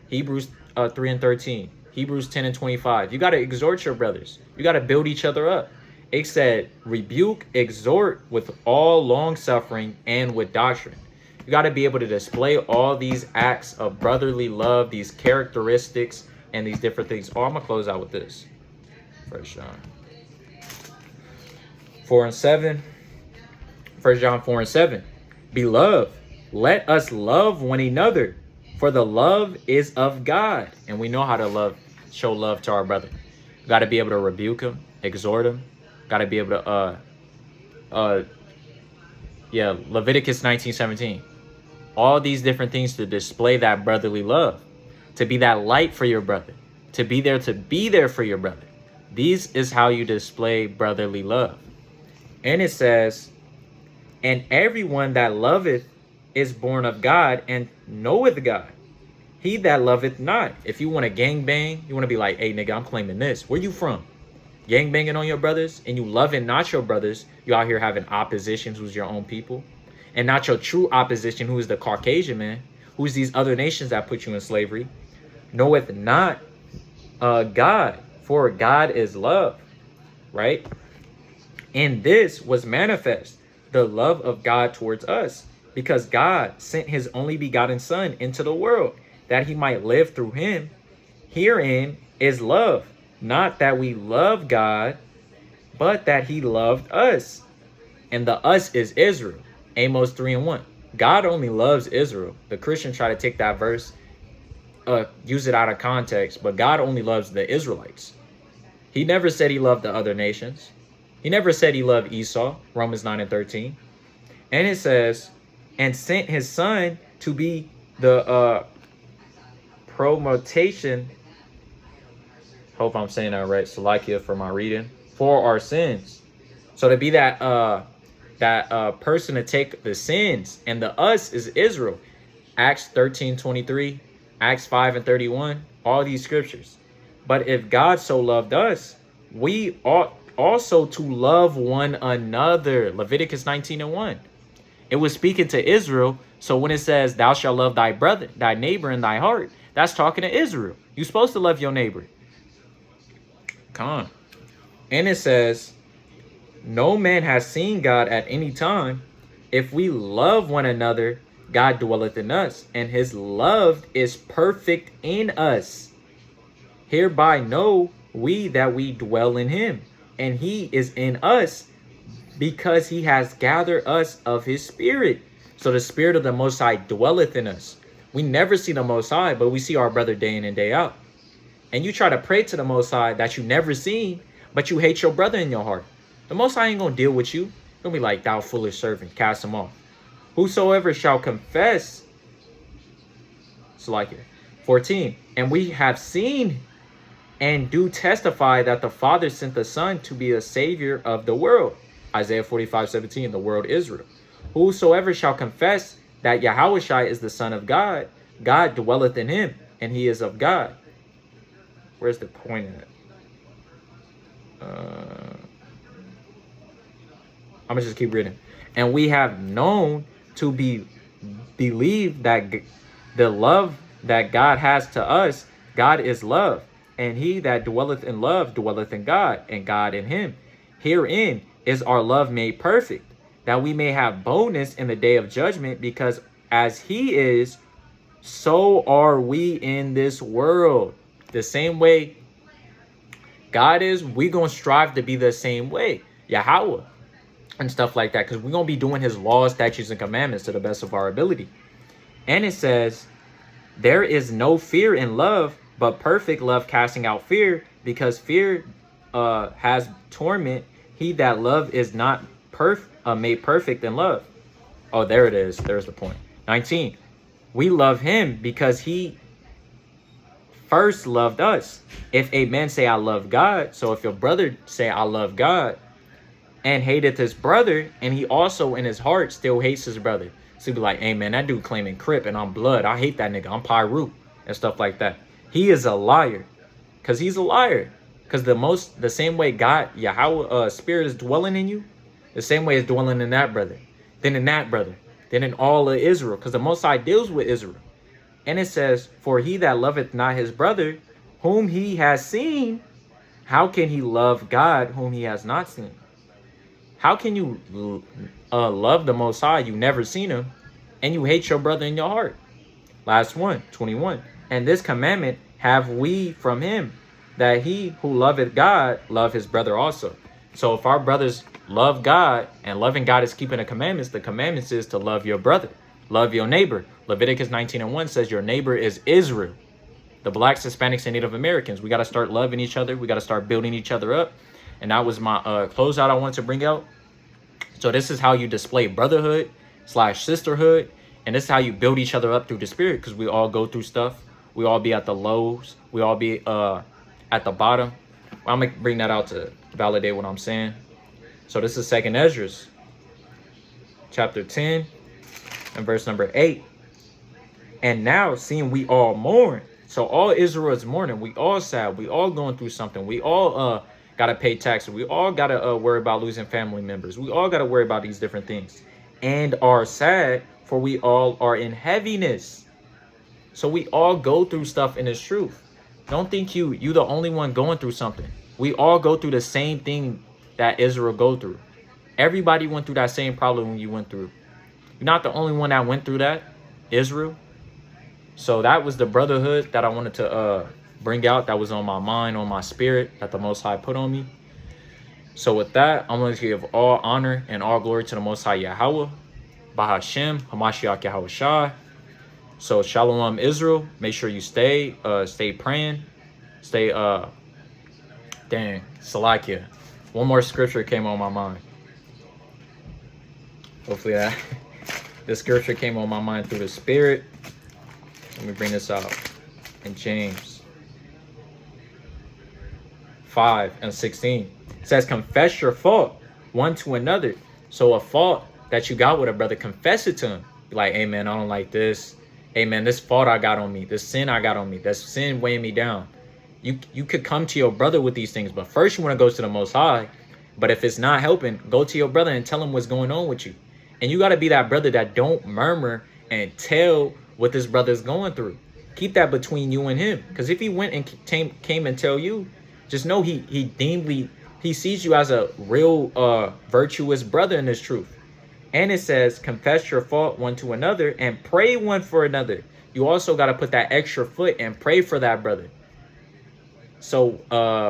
Hebrews 3 and 13, Hebrews 10 and 25. You got to exhort your brothers. You got to build each other up. It said, rebuke, exhort with all long suffering and with doctrine. You got to be able to display all these acts of brotherly love, these characteristics, and these different things. Oh, I'm going to close out with this. 1 John 4 and 7. 1 John 4 and 7. Beloved, let us love one another, for the love is of God. And we know how to show love to our brother. You got to be able to rebuke him, exhort him. Got to be able to, Leviticus 19:17. All these different things to display that brotherly love, to be that light for your brother, to be there for your brother. These is how you display brotherly love. And it says, and everyone that loveth is born of God and knoweth God. He that loveth not. If you want to gangbang, you want to be like, hey, nigga, I'm claiming this. Where you from? Gangbanging on your brothers, and you loving not your brothers. You out here having opposition who's your own people. And not your true opposition, who is the Caucasian man, who's these other nations that put you in slavery. Knoweth not God, for God is love, right? And this was manifest, the love of God towards us, because God sent his only begotten Son into the world, that he might live through him. Herein is love, not that we love God, but that he loved us. And the us is Israel. Amos 3 and 1. God only loves Israel. The Christians try to take that verse, use it out of context, but God only loves the Israelites. He never said he loved the other nations. He never said he loved Esau, Romans 9 and 13. And it says, and sent his Son to be the promotion, hope I'm saying that right, Salakia for my reading, for our sins. So to be that person to take the sins, and the us is Israel. Acts 13:23, Acts 5 and 31, all these scriptures. But if God so loved us, we ought also to love one another. Leviticus 19 and 1. It was speaking to Israel. So when it says, thou shalt love thy brother, thy neighbor in thy heart, that's talking to Israel. You're supposed to love your neighbor. Come on. And it says, no man has seen God at any time. If we love one another, God dwelleth in us, and his love is perfect in us. Hereby know we that we dwell in him, and he is in us, because he has gathered us of his spirit. So the spirit of the Most High dwelleth in us. We never see the Most High, but we see our brother day in and day out. and you try to pray to the Most High that you never seen, but you hate your brother in your heart, the Most High ain't gonna deal with you. He'll be like, thou foolish servant, cast him off. Whosoever shall confess, it's like it. 14, and we have seen and do testify that the Father sent the Son to be a savior of the world. Isaiah 45:17, the world Israel. Whosoever shall confess that Yahushua is the Son of God, God dwelleth in him, and he is of God. Where's the point at? I'm gonna just keep reading. And we have known to believe that the love that God has to us, God is love, and he that dwelleth in love dwelleth in God, and God in him. Herein is our love made perfect, that we may have boldness in the day of judgment, because as he is, so are we in this world. The same way God is, we gonna strive to be the same way, Yahweh, and stuff like that, because we're gonna be doing his laws, statutes, and commandments to the best of our ability. And it says, there is no fear in love, but perfect love casting out fear, because fear has torment. He that love is not made perfect in love. Oh, there it is. There's the point. 19. We love him because he first loved us. If a man say, I love God, so if your brother say, I love God, and hateth his brother, and he also in his heart still hates his brother. So he be like, hey man, that dude claiming Crip and I'm blood. I hate that nigga. I'm Pyru and stuff like that. He is a liar. Because he's a liar. Because the same way God, Yahweh, spirit is dwelling in you, the same way is dwelling in that brother, then in that brother, then in all of Israel. Because the Most High deals with Israel. And it says, for he that loveth not his brother, whom he has seen, how can he love God whom he has not seen? How can you love the Most High? You never seen him, and you hate your brother in your heart. Last one, 21. And this commandment have we from him, that he who loveth God love his brother also. So if our brothers love God, and loving God is keeping the commandments is to love your brother, love your neighbor. Leviticus 19:1 says your neighbor is Israel, the blacks, Hispanics, and Native Americans. We got to start loving each other. We got to start building each other up. And that was my closeout I wanted to bring out. So this is how you display brotherhood / sisterhood. And this is how you build each other up through the spirit, because we all go through stuff. We all be at the lows. We all be at the bottom. I'm going to bring that out to validate what I'm saying. So this is 2nd Ezra, chapter 10 and verse number 8. And now, seeing we all mourn. So all Israel is mourning. We all sad. We all going through something. We all got to pay taxes. We all got to worry about losing family members. We all got to worry about these different things. And are sad, for we all are in heaviness. So we all go through stuff in this truth. Don't think you the only one going through something. We all go through the same thing that Israel go through. Everybody went through that same problem when you went through. You're not the only one that went through that, Israel. So that was the brotherhood that I wanted to bring out, that was on my mind, on my spirit, that the Most High put on me. So with that, I'm going to give all honor and all glory to the Most High Yahweh, Bahashem, Hamashiach Yahweh Shai. So Shalom Israel, make sure you stay praying, stay, dang, Salakia. One more scripture came on my mind. Hopefully that, this scripture came on my mind through the spirit. Let me bring this out in James 5:16. It says, confess your fault one to another. So a fault that you got with a brother, confess it to him. Be like, hey man, I don't like this. Hey man, this fault I got on me, this sin I got on me, this sin weighing me down. You could come to your brother with these things, but first you want to go to the Most High. But if it's not helping, go to your brother and tell him what's going on with you. And you got to be that brother that don't murmur and tell what this brother's going through. Keep that between you and him. Because if he went and came and tell you, just know he sees you as a real virtuous brother in this truth. And it says, confess your fault one to another and pray one for another. You also got to put that extra foot and pray for that brother. So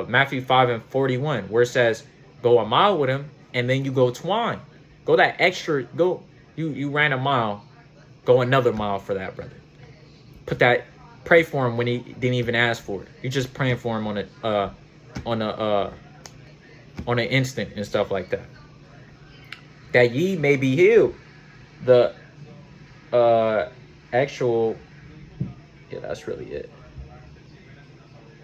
Matthew 5:41, where it says, go a mile with him, and then you go twine. Go that extra, go, you ran a mile, go another mile for that brother. Put that pray for him when he didn't even ask for it. You're just praying for him on an instant and stuff like that. That ye may be healed. The actual, yeah, that's really it.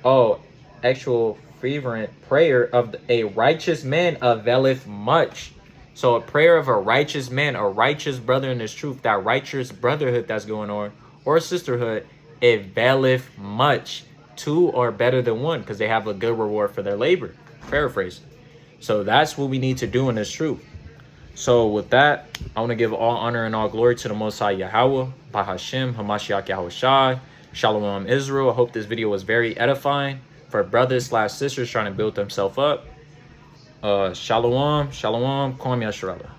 Oh, actual fervent prayer of a righteous man availeth much. So a prayer of a righteous man, a righteous brother in this truth, that righteous brotherhood that's going on, or sisterhood, it availeth much. Two or better than one, because they have a good reward for their labor. Paraphrasing. So that's what we need to do in this truth. So with that, I want to give all honor and all glory to the Most High Yahweh, Bahashem, Hamashiach Yahushai, Shalom Israel. I hope this video was very edifying for brothers / sisters trying to build themselves up. Shalom, Kwam Yasharallah.